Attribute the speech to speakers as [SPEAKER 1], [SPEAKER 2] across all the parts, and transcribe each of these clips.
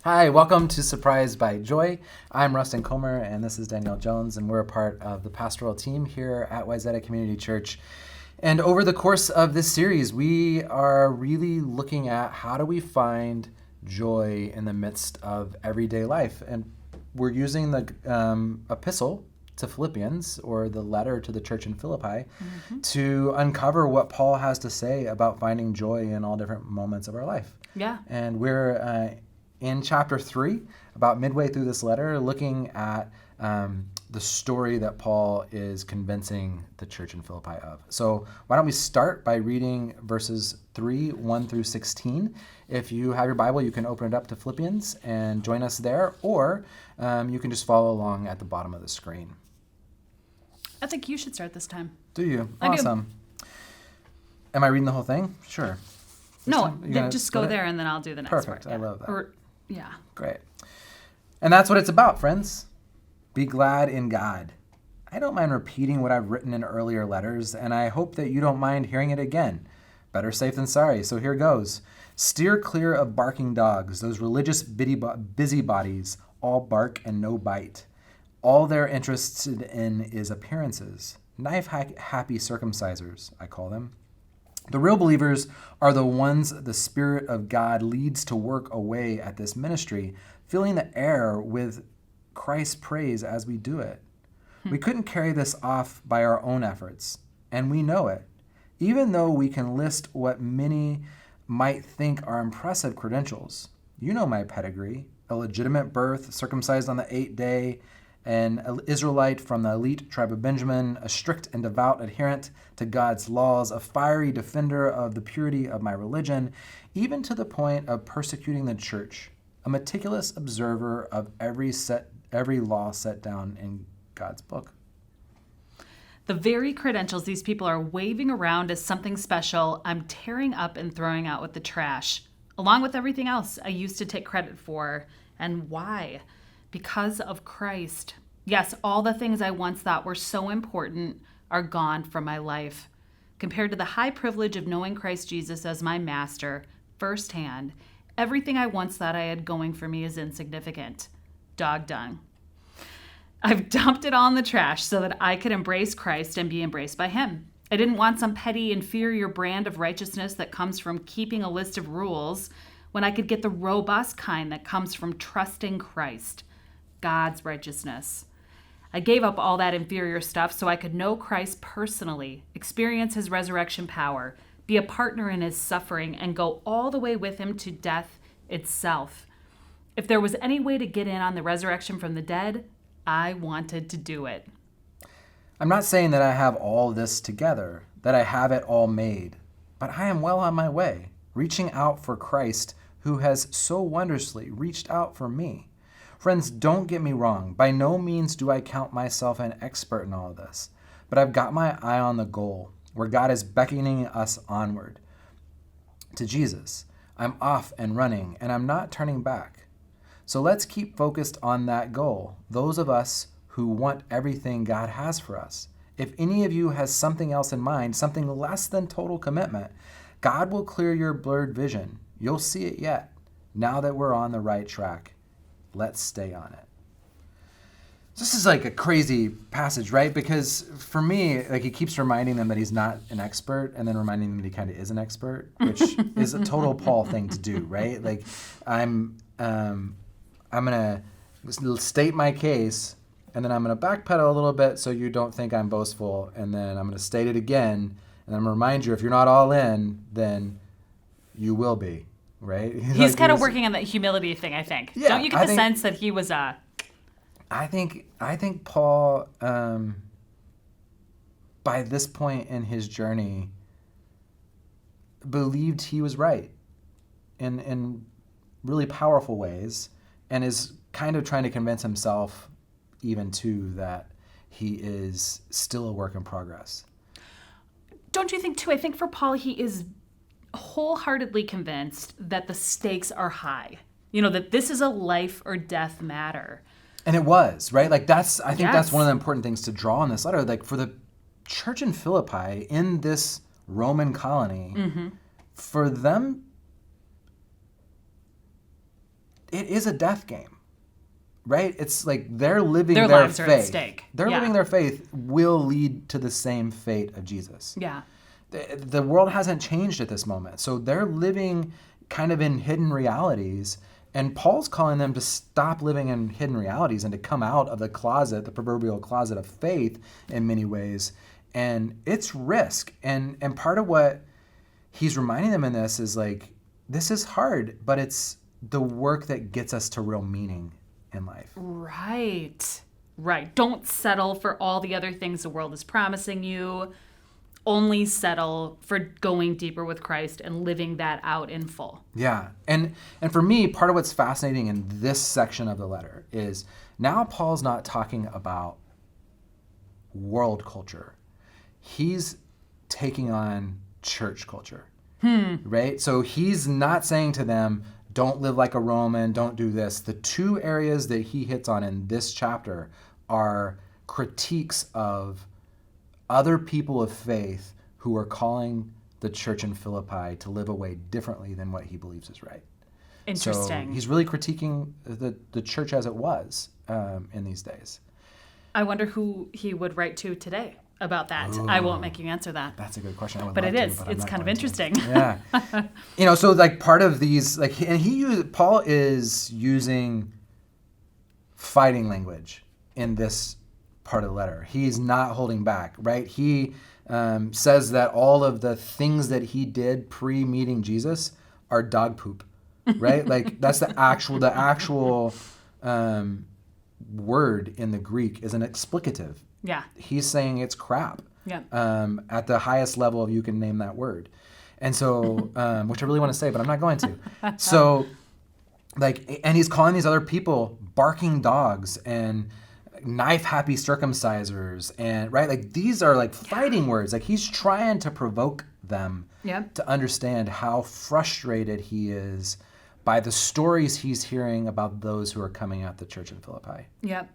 [SPEAKER 1] Hi, welcome to Surprised by Joy. I'm Rustin Comer, and this is Danielle Jones, and we're a part of the pastoral team here at Wayzata Community Church. And over the course of this series, we are really looking at how do we find joy in the midst of everyday life. And we're using the epistle to Philippians, or the letter to the church in Philippi, to uncover what Paul has to say about finding joy in all different moments of our life.
[SPEAKER 2] Yeah.
[SPEAKER 1] And we're in chapter 3, about midway through this letter, looking at the story that Paul is convincing the church in Philippi of. So why don't we start by reading verses 3, 1 through 16. If you have your Bible, you can open it up to Philippians and join us there, or you can just follow along at the bottom of the screen.
[SPEAKER 2] I think you should start this time.
[SPEAKER 1] Do you?
[SPEAKER 2] I do.
[SPEAKER 1] Awesome. Am I reading the whole thing? Sure.
[SPEAKER 2] No, just go there and then I'll do the next
[SPEAKER 1] Perfect.
[SPEAKER 2] part.
[SPEAKER 1] I love that.
[SPEAKER 2] Yeah.
[SPEAKER 1] Great. And that's what it's about, friends. Be glad in God. I don't mind repeating what I've written in earlier letters, and I hope that you don't mind hearing it again. Better safe than sorry, so here goes. Steer clear of barking dogs, those religious busybodies, all bark and no bite. All they're interested in is appearances. Knife-happy circumcisers, I call them. The real believers are the ones the Spirit of God leads to work away at this ministry, filling the air with Christ's praise as we do it. We couldn't carry this off by our own efforts, and we know it. Even though we can list what many might think are impressive credentials. You know my pedigree: a legitimate birth, circumcised on the 8th day, an Israelite from the elite tribe of Benjamin, a strict and devout adherent to God's laws, a fiery defender of the purity of my religion, even to the point of persecuting the church, a meticulous observer of every law set down in God's book.
[SPEAKER 2] The very credentials these people are waving around as something special, I'm tearing up and throwing out with the trash, along with everything else I used to take credit for. And why? Because of Christ. Yes, all the things I once thought were so important are gone from my life. Compared to the high privilege of knowing Christ Jesus as my master firsthand, everything I once thought I had going for me is insignificant. Dog dung. I've dumped it all in the trash so that I could embrace Christ and be embraced by him. I didn't want some petty, inferior brand of righteousness that comes from keeping a list of rules when I could get the robust kind that comes from trusting Christ, God's righteousness. I gave up all that inferior stuff so I could know Christ personally, experience his resurrection power, be a partner in his suffering, and go all the way with him to death itself. If there was any way to get in on the resurrection from the dead, I wanted to do it.
[SPEAKER 1] I'm not saying that I have all this together, that I have it all made, but I am well on my way, reaching out for Christ, who has so wondrously reached out for me. Friends, don't get me wrong. By no means do I count myself an expert in all of this, but I've got my eye on the goal, where God is beckoning us onward to Jesus. I'm off and running, and I'm not turning back. So let's keep focused on that goal, those of us who want everything God has for us. If any of you has something else in mind, something less than total commitment, God will clear your blurred vision. You'll see it yet. Now that we're on the right track, let's stay on it. This is like a crazy passage, right? Because for me, like, he keeps reminding them that he's not an expert, and then reminding them that he kind of is an expert, which is a total Paul thing to do, right? Like, I'm gonna state my case, and then I'm gonna backpedal a little bit so you don't think I'm boastful, and then I'm gonna state it again, and I'm gonna remind you, if you're not all in, then you will be, right?
[SPEAKER 2] He's kind of working on that humility thing, I think.
[SPEAKER 1] Yeah,
[SPEAKER 2] Don't you get the sense that he was
[SPEAKER 1] I think Paul, by this point in his journey, believed he was right in really powerful ways, and is kind of trying to convince himself even too that he is still a work in progress.
[SPEAKER 2] Don't you think too? I think for Paul, he is wholeheartedly convinced that the stakes are high. You know, that this is a life or death matter.
[SPEAKER 1] And it was, right? Like, I think that's one of the important things to draw in this letter. Like, for the church in Philippi, in this Roman colony, for them it is a death game, right? It's like they're living
[SPEAKER 2] Their
[SPEAKER 1] their
[SPEAKER 2] lives
[SPEAKER 1] faith.
[SPEAKER 2] are at stake.
[SPEAKER 1] They're living their faith will lead to the same fate of Jesus.
[SPEAKER 2] Yeah.
[SPEAKER 1] The world hasn't changed at this moment. So they're living kind of in hidden realities. And Paul's calling them to stop living in hidden realities and to come out of the closet, the proverbial closet of faith in many ways. And it's risk. And part of what he's reminding them in this is like, this is hard, but it's the work that gets us to real meaning in life.
[SPEAKER 2] Right. Don't settle for all the other things the world is promising you. Only settle for going deeper with Christ and living that out in full.
[SPEAKER 1] Yeah. And for me, part of what's fascinating in this section of the letter is now Paul's not talking about world culture. He's taking on church culture. Right? So he's not saying to them, don't live like a Roman, don't do this. The two areas that he hits on in this chapter are critiques of other people of faith who are calling the church in Philippi to live a way differently than what he believes is right.
[SPEAKER 2] Interesting.
[SPEAKER 1] So he's really critiquing the church as it was in these days.
[SPEAKER 2] I wonder who he would write to today about that. Ooh, I won't make you answer that.
[SPEAKER 1] That's a good question. I would
[SPEAKER 2] but
[SPEAKER 1] love
[SPEAKER 2] it
[SPEAKER 1] to,
[SPEAKER 2] is.
[SPEAKER 1] but I'm
[SPEAKER 2] it's
[SPEAKER 1] not
[SPEAKER 2] kind of
[SPEAKER 1] going
[SPEAKER 2] interesting.
[SPEAKER 1] To. Yeah. So like part of these, like, and Paul is using fighting language in this part of the letter. He's not holding back, right? He says that all of the things that he did pre-meeting Jesus are dog poop, right? Like that's the actual word in the Greek is an explicative.
[SPEAKER 2] Yeah.
[SPEAKER 1] He's saying it's crap.
[SPEAKER 2] Yeah.
[SPEAKER 1] At the highest level of you can name that word. And so, which I really want to say, but I'm not going to. So, like, and he's calling these other people barking dogs and knife-happy circumcisers, and right, like these are like fighting words. Like he's trying to provoke them to understand how frustrated he is by the stories he's hearing about those who are coming at the church in Philippi.
[SPEAKER 2] Yep.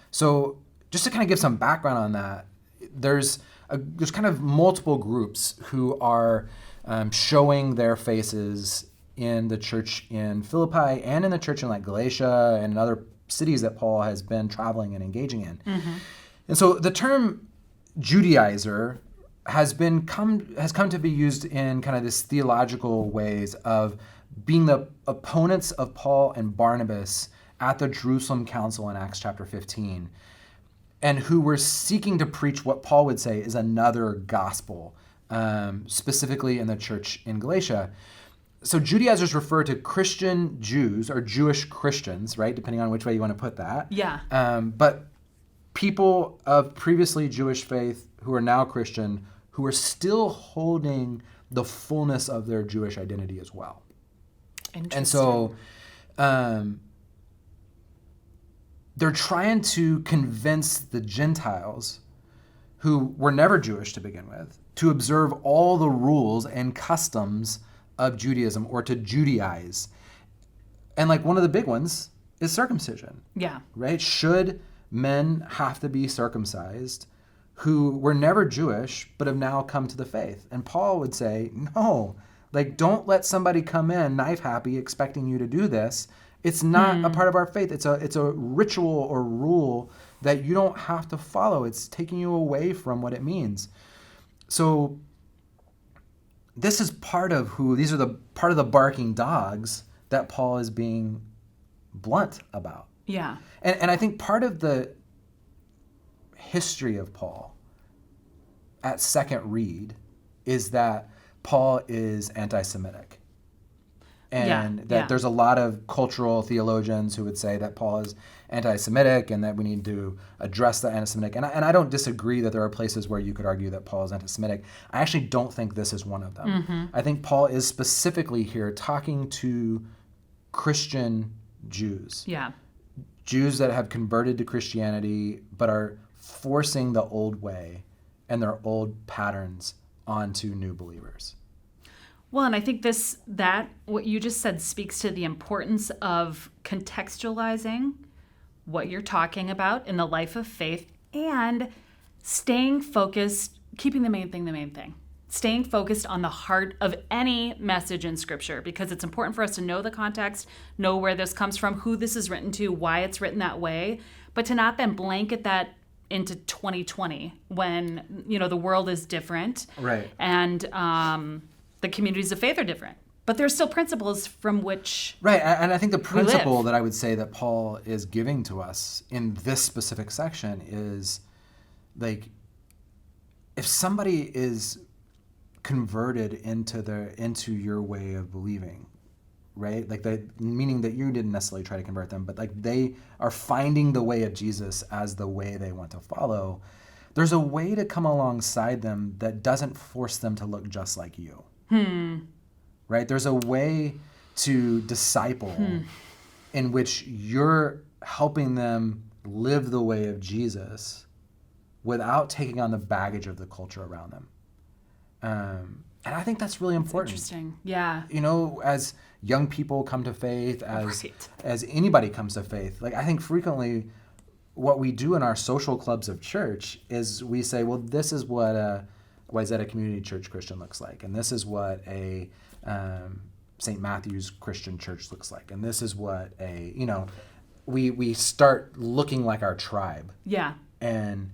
[SPEAKER 1] So just to kind of give some background on that, there's kind of multiple groups who are showing their faces in the church in Philippi and in the church in like Galatia and in other cities that Paul has been traveling and engaging in. Mm-hmm. And so the term Judaizer has come to be used in kind of this theological ways of being the opponents of Paul and Barnabas at the Jerusalem Council in Acts chapter 15, and who were seeking to preach what Paul would say is another gospel, specifically in the church in Galatia. So Judaizers refer to Christian Jews or Jewish Christians, right? Depending on which way you want to put that.
[SPEAKER 2] Yeah.
[SPEAKER 1] But people of previously Jewish faith who are now Christian, who are still holding the fullness of their Jewish identity as well.
[SPEAKER 2] Interesting.
[SPEAKER 1] And so they're trying to convince the Gentiles, who were never Jewish to begin with, to observe all the rules and customs of Judaism, or to Judaize. And like one of the big ones is circumcision.
[SPEAKER 2] Yeah.
[SPEAKER 1] Right? Should men have to be circumcised who were never Jewish but have now come to the faith? And Paul would say, no, like don't let somebody come in knife happy expecting you to do this. It's not a part of our faith. It's a ritual or rule that you don't have to follow. It's taking you away from what it means. So this is part of these are the part of the barking dogs that Paul is being blunt about.
[SPEAKER 2] Yeah.
[SPEAKER 1] And I think part of the history of Paul at second read is that Paul is anti-Semitic. And that there's a lot of cultural theologians who would say that Paul is anti-Semitic and that we need to address the anti-Semitic. And I don't disagree that there are places where you could argue that Paul is anti-Semitic. I actually don't think this is one of them. Mm-hmm. I think Paul is specifically here talking to Christian Jews.
[SPEAKER 2] Yeah.
[SPEAKER 1] Jews that have converted to Christianity but are forcing the old way and their old patterns onto new believers.
[SPEAKER 2] Well, and I think what you just said speaks to the importance of contextualizing what you're talking about in the life of faith and staying focused, keeping the main thing the main thing. staying focused on the heart of any message in Scripture, because it's important for us to know the context, know where this comes from, who this is written to, why it's written that way, but to not then blanket that into 2020 when, the world is different.
[SPEAKER 1] Right.
[SPEAKER 2] And the communities of faith are different. But there's still principles from which
[SPEAKER 1] Right, and I think the principle that I would say that Paul is giving to us in this specific section is, like, if somebody is converted into your way of believing, right? Like, meaning that you didn't necessarily try to convert them, but like they are finding the way of Jesus as the way they want to follow. There's a way to come alongside them that doesn't force them to look just like you. Right? There's a way to disciple in which you're helping them live the way of Jesus without taking on the baggage of the culture around them. And I think that's really important.
[SPEAKER 2] That's interesting. Yeah.
[SPEAKER 1] As young people come to faith, as anybody comes to faith, like, I think frequently what we do in our social clubs of church is we say, well, this is what a Wayzata Community Church Christian looks like, and this is what a St. Matthew's Christian Church looks like, and this is what we start looking like our tribe.
[SPEAKER 2] Yeah.
[SPEAKER 1] And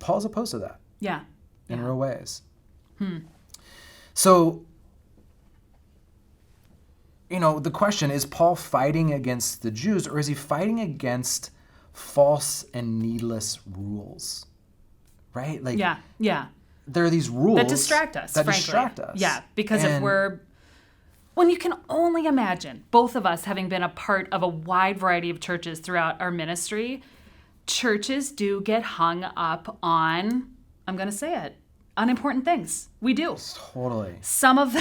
[SPEAKER 1] Paul's opposed to that.
[SPEAKER 2] Yeah.
[SPEAKER 1] In real ways. So, the question is Paul fighting against the Jews, or is he fighting against false and needless rules? Right? Like,
[SPEAKER 2] yeah.
[SPEAKER 1] There are these rules
[SPEAKER 2] that distract us. Yeah, because when you can only imagine, both of us having been a part of a wide variety of churches throughout our ministry, churches do get hung up on, I'm going to say it, unimportant things. We do.
[SPEAKER 1] Totally.
[SPEAKER 2] Some of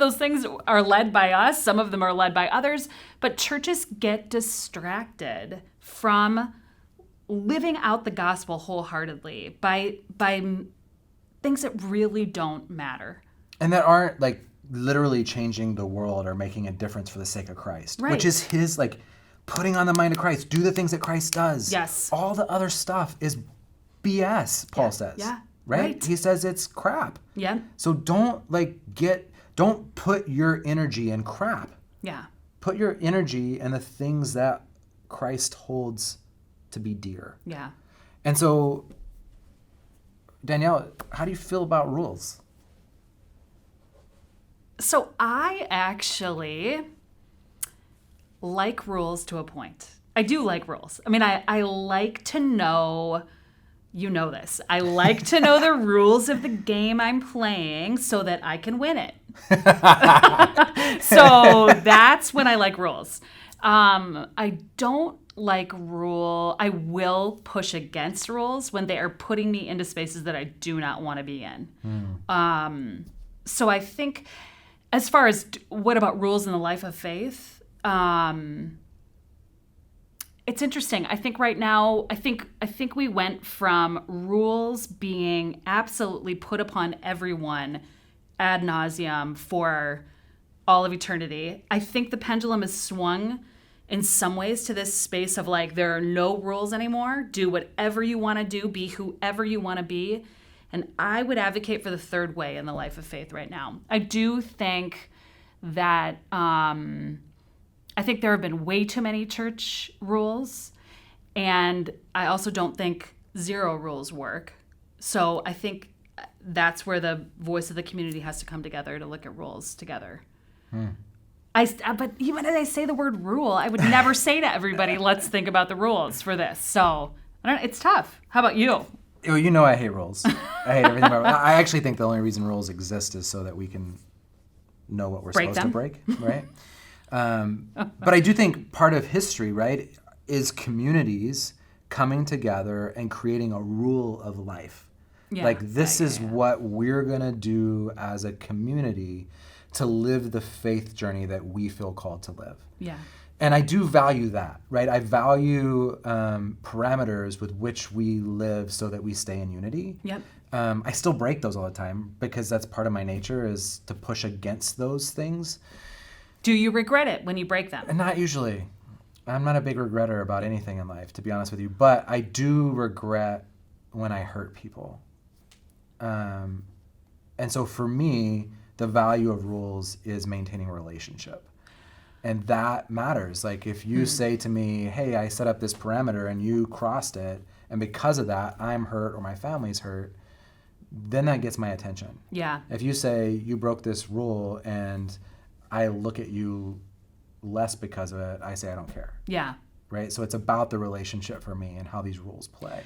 [SPEAKER 2] those things are led by us. Some of them are led by others. But churches get distracted from living out the gospel wholeheartedly by things that really don't matter.
[SPEAKER 1] And that aren't, like, literally changing the world or making a difference for the sake of Christ.
[SPEAKER 2] Right.
[SPEAKER 1] Which is his, like, putting on the mind of Christ. Do the things that Christ does.
[SPEAKER 2] Yes.
[SPEAKER 1] All the other stuff is BS, Paul says.
[SPEAKER 2] Yeah.
[SPEAKER 1] Right? He says it's crap.
[SPEAKER 2] Yeah.
[SPEAKER 1] So don't put your energy in crap.
[SPEAKER 2] Yeah.
[SPEAKER 1] Put your energy in the things that Christ holds to be dear.
[SPEAKER 2] Yeah.
[SPEAKER 1] And so, Danielle, how do you feel about rules?
[SPEAKER 2] So I actually like rules to a point. I do like rules. I mean, I like to know, this. I like to know the rules of the game I'm playing so that I can win it. So that's when I like rules. I don't like I will push against rules when they are putting me into spaces that I do not want to be in. So I think, as far as what about rules in the life of faith, it's interesting. I think right now, I think we went from rules being absolutely put upon everyone ad nauseum for all of eternity. I think the pendulum has swung in some ways to this space of, like, there are no rules anymore. Do whatever you want to do. Be whoever you want to be. And I would advocate for the third way in the life of faith right now. I do think that I think there have been way too many church rules, and I also don't think zero rules work. So I think that's where the voice of the community has to come together to look at rules together. But even as I say the word rule, I would never say to everybody, let's think about the rules for this. So it's tough. How about you?
[SPEAKER 1] Well, I hate rules. I hate everything about rules. I actually think the only reason rules exist is so that we can know what we're supposed to break, right? But I do think part of history, right, is communities coming together and creating a rule of life. Yeah. Like, this is what we're going to do as a community to live the faith journey that we feel called to live.
[SPEAKER 2] Yeah.
[SPEAKER 1] And I do value that, right? I value parameters with which we live so that we stay in unity.
[SPEAKER 2] Yep.
[SPEAKER 1] I still break those all the time because that's part of my nature, is to push against those things.
[SPEAKER 2] Do you regret it when you break them?
[SPEAKER 1] Not usually. I'm not a big regretter about anything in life, to be honest with you. But I do regret when I hurt people. And so for me, the value of rules is maintaining a relationship. And that matters. Like if you say to me, hey, I set up this parameter and you crossed it, and because of that, I'm hurt or my family's hurt, then that gets my attention.
[SPEAKER 2] Yeah.
[SPEAKER 1] If you say you broke this rule and I look at you less because of it, I say I don't care.
[SPEAKER 2] Yeah.
[SPEAKER 1] Right? So it's about the relationship for me and how these rules play.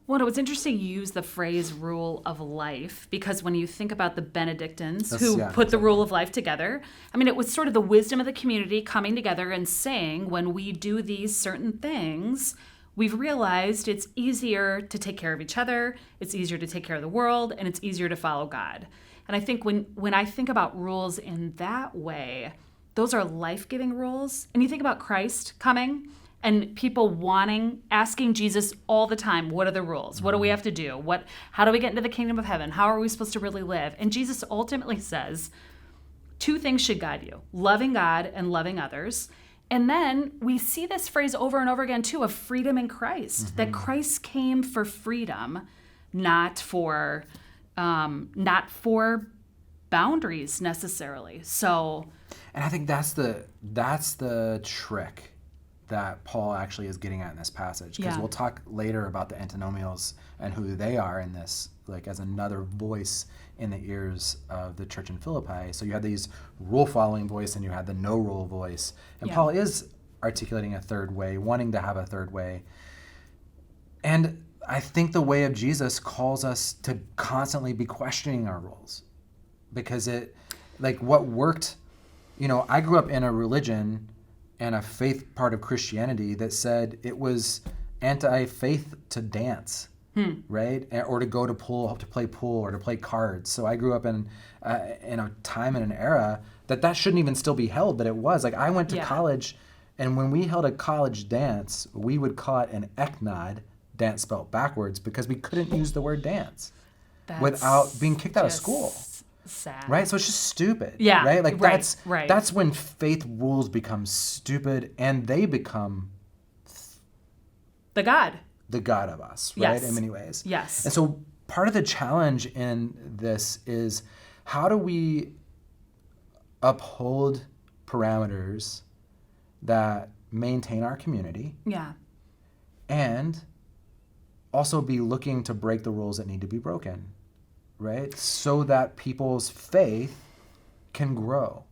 [SPEAKER 2] Well, it was interesting you use the phrase rule of life, because when you think about the Benedictines who put the rule of life together, I mean, it was sort of the wisdom of the community coming together and saying, when we do these certain things, we've realized it's easier to take care of each other, it's easier to take care of the world, and it's easier to follow God. And I think when I think about rules in that way, those are life-giving rules. And you think about Christ coming and people asking Jesus all the time, what are the rules? What do we have to do? How do we get into the kingdom of heaven? How are we supposed to really live? And Jesus ultimately says, 2 things should guide you: loving God and loving others. And then we see this phrase over and over again, too, of freedom in Christ, that Christ came for freedom, not for boundaries necessarily. So,
[SPEAKER 1] and I think that's the trick that Paul actually is getting at in this passage, because we'll talk later about the antinomians and who they are in this, like as another voice in the ears of the church in Philippi. So you had these rule-following voice and you had the no-rule voice. And Paul is articulating a third way, wanting to have a third way. And I think the way of Jesus calls us to constantly be questioning our rules, because what worked, I grew up in a religion and a faith part of Christianity that said it was anti-faith to dance, right? Or to go to play pool or to play cards. So I grew up in a time and an era that shouldn't even still be held, but it was. Like I went to college, and when we held a college dance, we would call it an eknod, dance spelled backwards, because we couldn't use the word dance without being kicked out of school.
[SPEAKER 2] Sad.
[SPEAKER 1] Right? So it's just stupid.
[SPEAKER 2] Yeah.
[SPEAKER 1] Right? Like
[SPEAKER 2] right.
[SPEAKER 1] That's when faith rules become stupid and they become
[SPEAKER 2] the God
[SPEAKER 1] of us, right? In many ways.
[SPEAKER 2] Yes.
[SPEAKER 1] And so part of the challenge in this is, how do we uphold parameters that maintain our community?
[SPEAKER 2] Yeah.
[SPEAKER 1] And also be looking to break the rules that need to be broken, right? So that people's faith can grow.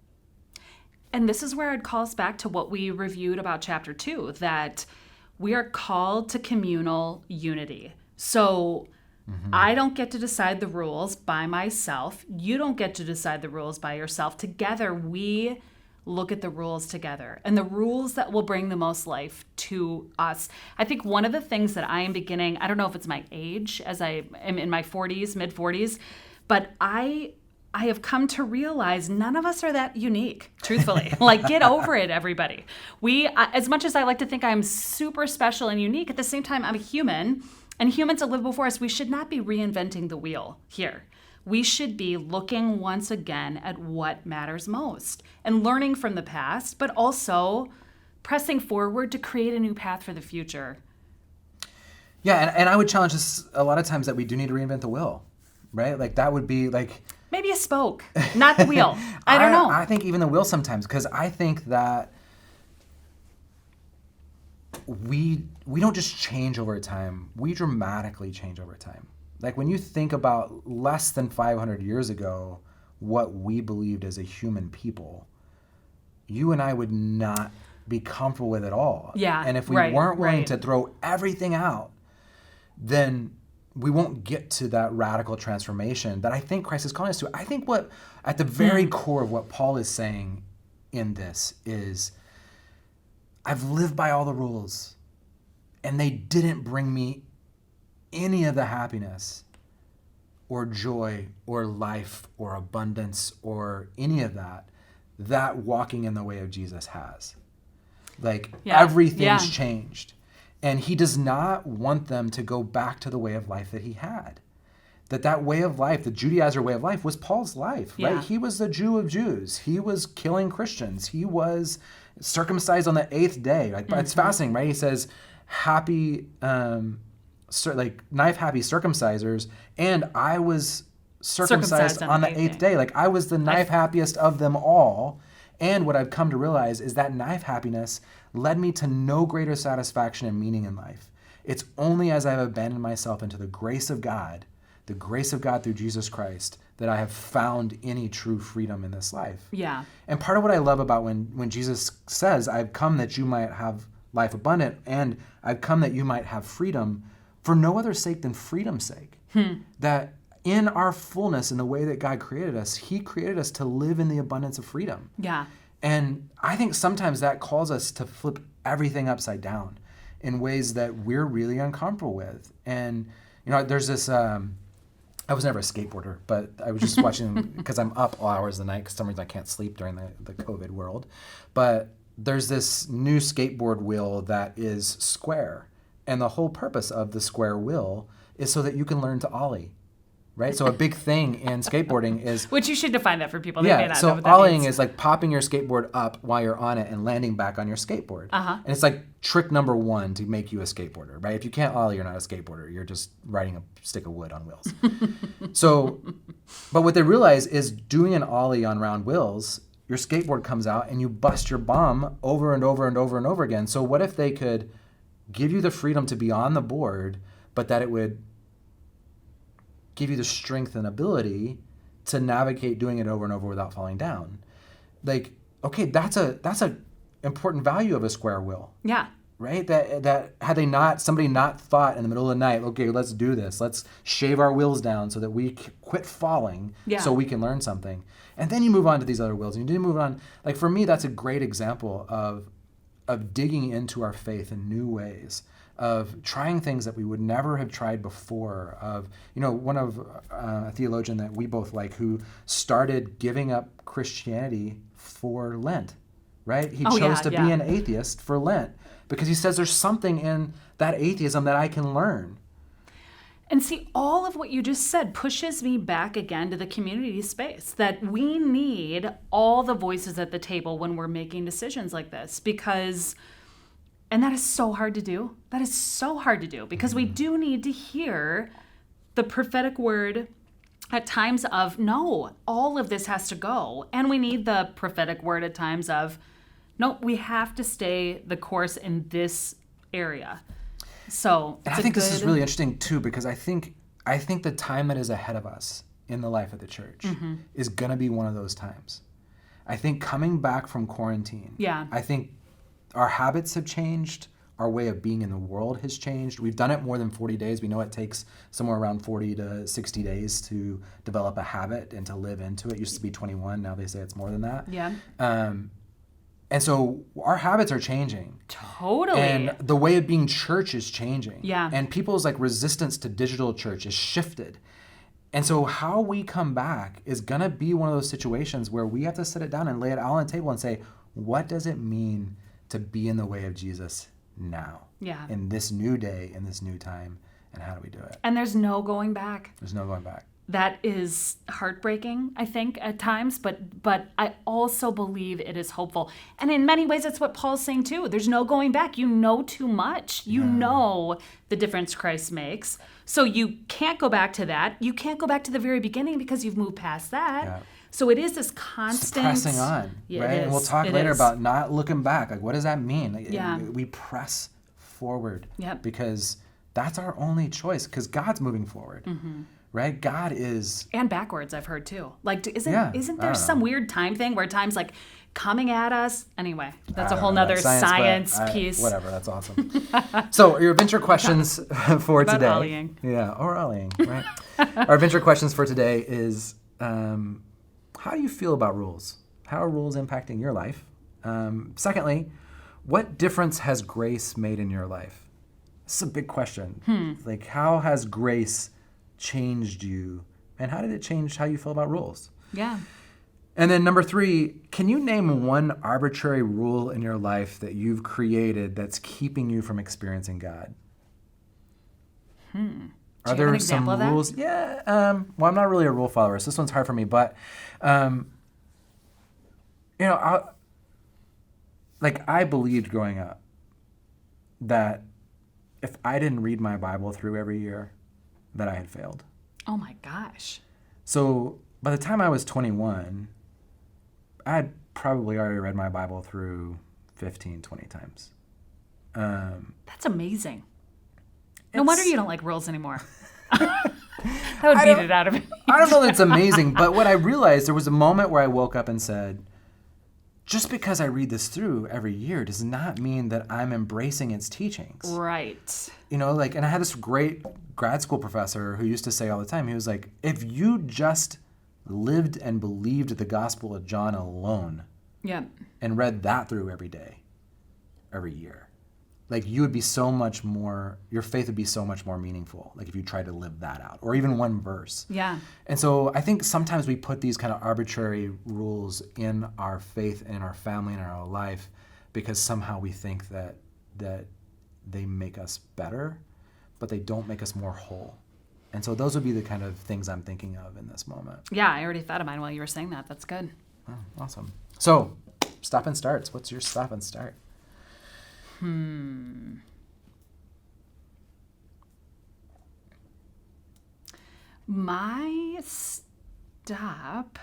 [SPEAKER 2] And this is where I'd call us back to what we reviewed about chapter 2, that we are called to communal unity. So I don't get to decide the rules by myself. You don't get to decide the rules by yourself. Together, we look at the rules together, and the rules that will bring the most life to us. I think one of the things that I am beginning, I don't know if it's my age, as I am in my 40s, mid 40s, but I have come to realize none of us are that unique, truthfully. Like, get over it, everybody. As much as I like to think I'm super special and unique, at the same time, I'm a human, and humans that live before us, we should not be reinventing the wheel here. We should be looking once again at what matters most and learning from the past, but also pressing forward to create a new path for the future.
[SPEAKER 1] Yeah, and I would challenge this a lot of times, that we do need to reinvent the wheel, right? Like that would be like...
[SPEAKER 2] Maybe a spoke, not the wheel. I don't know.
[SPEAKER 1] I think even the wheel sometimes, because I think that we don't just change over time, we dramatically change over time. Like when you think about less than 500 years ago, what we believed as a human people, you and I would not be comfortable with it all.
[SPEAKER 2] Yeah,
[SPEAKER 1] and if we weren't willing to throw everything out, then we won't get to that radical transformation that I think Christ is calling us to. I think what, at the very core of what Paul is saying in this is, I've lived by all the rules, and they didn't bring me any of the happiness or joy or life or abundance or any of that walking in the way of Jesus has. Like everything's changed. And he does not want them to go back to the way of life that he had. That way of life, the Judaizer way of life, was Paul's life, right? He was the Jew of Jews. He was killing Christians. He was circumcised on the 8th day. Like, it's fascinating, right? He says, happy... knife happy circumcisers, and I was circumcised on the eighth day. Like, I was the knife happiest of them all. And what I've come to realize is that knife happiness led me to no greater satisfaction and meaning in life. It's only as I've abandoned myself into the grace of God through Jesus Christ, that I have found any true freedom in this life.
[SPEAKER 2] Yeah.
[SPEAKER 1] And part of what I love about when Jesus says, I've come that you might have life abundant, and I've come that you might have freedom, for no other sake than freedom's sake. That in our fullness, in the way that God created us, he created us to live in the abundance of freedom.
[SPEAKER 2] Yeah.
[SPEAKER 1] And I think sometimes that calls us to flip everything upside down in ways that we're really uncomfortable with. And, there's this, I was never a skateboarder, but I was just watching, because I'm up all hours of the night, because for some reason I can't sleep during the COVID world. But there's this new skateboard wheel that is square. And the whole purpose of the square wheel is so that you can learn to ollie. Right? So a big thing in skateboarding is...
[SPEAKER 2] Which you should define that for people. They may not know
[SPEAKER 1] so
[SPEAKER 2] what that
[SPEAKER 1] ollieing
[SPEAKER 2] means.
[SPEAKER 1] is like popping your skateboard up while you're on it and landing back on your skateboard.
[SPEAKER 2] Uh-huh.
[SPEAKER 1] And it's like trick number one to make you a skateboarder, right? If you can't ollie, you're not a skateboarder. You're just riding a stick of wood on wheels. But what they realize is doing an ollie on round wheels, your skateboard comes out and you bust your bum over and over and over and over again. So what if they could give you the freedom to be on the board, but that it would give you the strength and ability to navigate doing it over and over without falling down? Like, okay, that's a important value of a square wheel.
[SPEAKER 2] Yeah.
[SPEAKER 1] Right? That had somebody not thought in the middle of the night, okay, let's do this. Let's shave our wheels down so that we quit falling, so we can learn something. And then you move on to these other wheels. And you do move on. Like, for me, that's a great example of digging into our faith in new ways, of trying things that we would never have tried before, of, one of a theologian that we both like who started giving up Christianity for Lent, right? He chose to be an atheist for Lent because he says there's something in that atheism that I can learn.
[SPEAKER 2] And see, all of what you just said pushes me back again to the community space, that we need all the voices at the table when we're making decisions like this, and that is so hard to do. That is so hard to do because we do need to hear the prophetic word at times of, no, all of this has to go. And we need the prophetic word at times of, no, we have to stay the course in this area. So
[SPEAKER 1] and I think this is really interesting too, because I think the time that is ahead of us in the life of the church is going to be one of those times. I think coming back from quarantine, I think our habits have changed. Our way of being in the world has changed. We've done it more than 40 days. We know it takes somewhere around 40 to 60 days to develop a habit and to live into it. It used to be 21. Now they say it's more than that.
[SPEAKER 2] Yeah.
[SPEAKER 1] And so our habits are changing.
[SPEAKER 2] Totally.
[SPEAKER 1] And the way of being church is changing.
[SPEAKER 2] Yeah.
[SPEAKER 1] And people's resistance to digital church is shifted. And so how we come back is going to be one of those situations where we have to sit it down and lay it all on the table and say, what does it mean to be in the way of Jesus now?
[SPEAKER 2] Yeah.
[SPEAKER 1] In this new day, in this new time, and how do we do it?
[SPEAKER 2] And there's no going back.
[SPEAKER 1] There's no going back.
[SPEAKER 2] That is heartbreaking, I think, at times, but I also believe it is hopeful. And in many ways, that's what Paul's saying too. There's no going back. You know too much. You know the difference Christ makes. So you can't go back to that. You can't go back to the very beginning because you've moved past that. Yeah. So it is this constant...
[SPEAKER 1] It's pressing on, right? And we'll talk later about not looking back. Like, what does that mean? We press forward because that's our only choice, because God's moving forward. Right? God is...
[SPEAKER 2] And backwards, I've heard, too. Like, isn't there some weird time thing where time's, coming at us? Anyway, that's a whole nother science piece.
[SPEAKER 1] Whatever, that's awesome. So, your adventure questions for today...
[SPEAKER 2] About ollieing.
[SPEAKER 1] Yeah, or ollieing, right? Our adventure questions for today is, how do you feel about rules? How are rules impacting your life? Secondly, what difference has grace made in your life? This is a big question. Like, how has grace changed you, and how did it change how you feel about rules?
[SPEAKER 2] Yeah.
[SPEAKER 1] And then number 3, can you name one arbitrary rule in your life that you've created that's keeping you from experiencing God? Are there some rules? Yeah. Well, I'm not really a rule follower, so this one's hard for me, but I believed growing up that if I didn't read my Bible through every year, that I had failed.
[SPEAKER 2] Oh my gosh.
[SPEAKER 1] So by the time I was 21, I had probably already read my Bible through 15, 20 times.
[SPEAKER 2] That's amazing. No
[SPEAKER 1] It's-
[SPEAKER 2] wonder you don't like rules anymore. That would beat it out of me.
[SPEAKER 1] I don't know that it's amazing, but what I realized, there was a moment where I woke up and said, just because I read this through every year does not mean that I'm embracing its teachings.
[SPEAKER 2] Right.
[SPEAKER 1] And I had this great grad school professor who used to say all the time, he was like, if you just lived and believed the Gospel of John alone
[SPEAKER 2] Yeah.
[SPEAKER 1] and read that through every day, every year, like you would be so much more, your faith would be so much more meaningful, like if you tried to live that out, or even one verse.
[SPEAKER 2] Yeah.
[SPEAKER 1] And so I think sometimes we put these kind of arbitrary rules in our faith and in our family and in our life because somehow we think that they make us better, but they don't make us more whole. And so those would be the kind of things I'm thinking of in this moment.
[SPEAKER 2] Yeah, I already thought of mine while you were saying that. That's good.
[SPEAKER 1] Oh, awesome. So, stop and starts. What's your stop and start?
[SPEAKER 2] My stop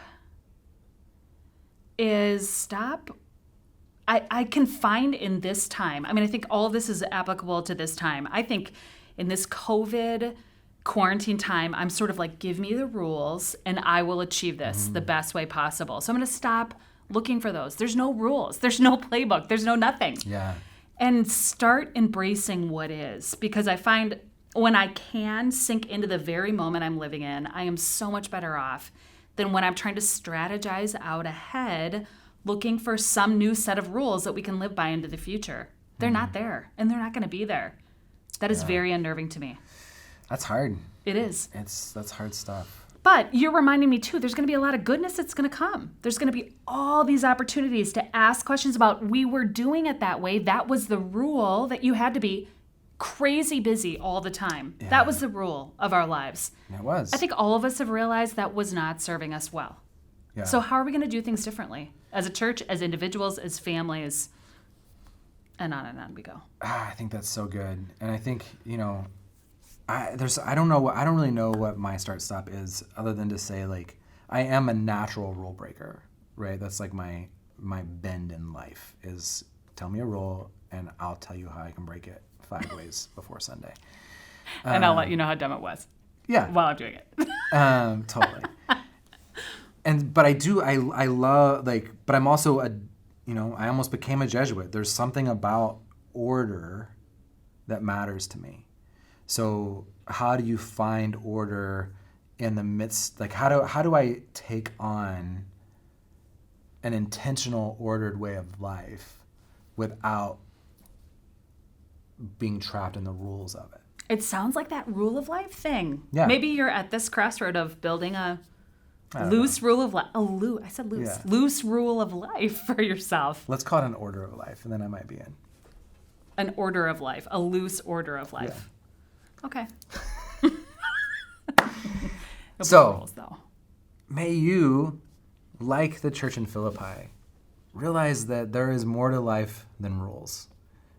[SPEAKER 2] is I can find in this time. I mean, I think all of this is applicable to this time. I think in this COVID quarantine time, I'm sort of like, give me the rules and I will achieve this the best way possible. So I'm going to stop looking for those. There's no rules. There's no playbook. There's no nothing.
[SPEAKER 1] Yeah.
[SPEAKER 2] And start embracing what is, because I find when I can sink into the very moment I'm living in, I am so much better off than when I'm trying to strategize out ahead, looking for some new set of rules that we can live by into the future. They're not there, and they're not going to be there. That is very unnerving to me.
[SPEAKER 1] That's hard.
[SPEAKER 2] It is.
[SPEAKER 1] That's hard stuff.
[SPEAKER 2] But you're reminding me, too, there's going to be a lot of goodness that's going to come. There's going to be all these opportunities to ask questions about, we were doing it that way. That was the rule, that you had to be crazy busy all the time.
[SPEAKER 1] Yeah.
[SPEAKER 2] That was the rule of our lives.
[SPEAKER 1] It was.
[SPEAKER 2] I think all of us have realized that was not serving us well.
[SPEAKER 1] Yeah.
[SPEAKER 2] So how are we going to do things differently? As a church, as individuals, as families, and on we go.
[SPEAKER 1] I think that's so good. And I think, I don't really know what my start stop is, other than to say, like, I am a natural rule breaker, right? That's like my bend in life is, tell me a rule and I'll tell you how I can break it 5 ways before Sunday.
[SPEAKER 2] And I'll let you know how dumb it was.
[SPEAKER 1] Yeah.
[SPEAKER 2] While I'm doing it.
[SPEAKER 1] Totally. But I love, like, but I'm also I almost became a Jesuit. There's something about order that matters to me. So how do you find order in the midst, like how do I take on an intentional, ordered way of life without being trapped in the rules of it?
[SPEAKER 2] It sounds like that rule of life thing.
[SPEAKER 1] Yeah.
[SPEAKER 2] Maybe you're at this crossroad of building a
[SPEAKER 1] don't
[SPEAKER 2] loose rule of life. I said loose.
[SPEAKER 1] Yeah.
[SPEAKER 2] Loose rule of life for yourself.
[SPEAKER 1] Let's call it an order of life, and then I might be in.
[SPEAKER 2] An order of life. A loose order of life.
[SPEAKER 1] Yeah.
[SPEAKER 2] Okay.
[SPEAKER 1] So,
[SPEAKER 2] rules, though.
[SPEAKER 1] May you, like the church in Philippi, realize that there is more to life than rules.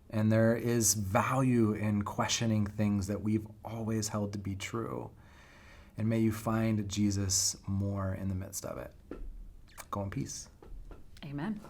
[SPEAKER 1] And there is value in questioning things that we've always held to be true. And may you find Jesus more in the midst of it. Go in peace.
[SPEAKER 2] Amen.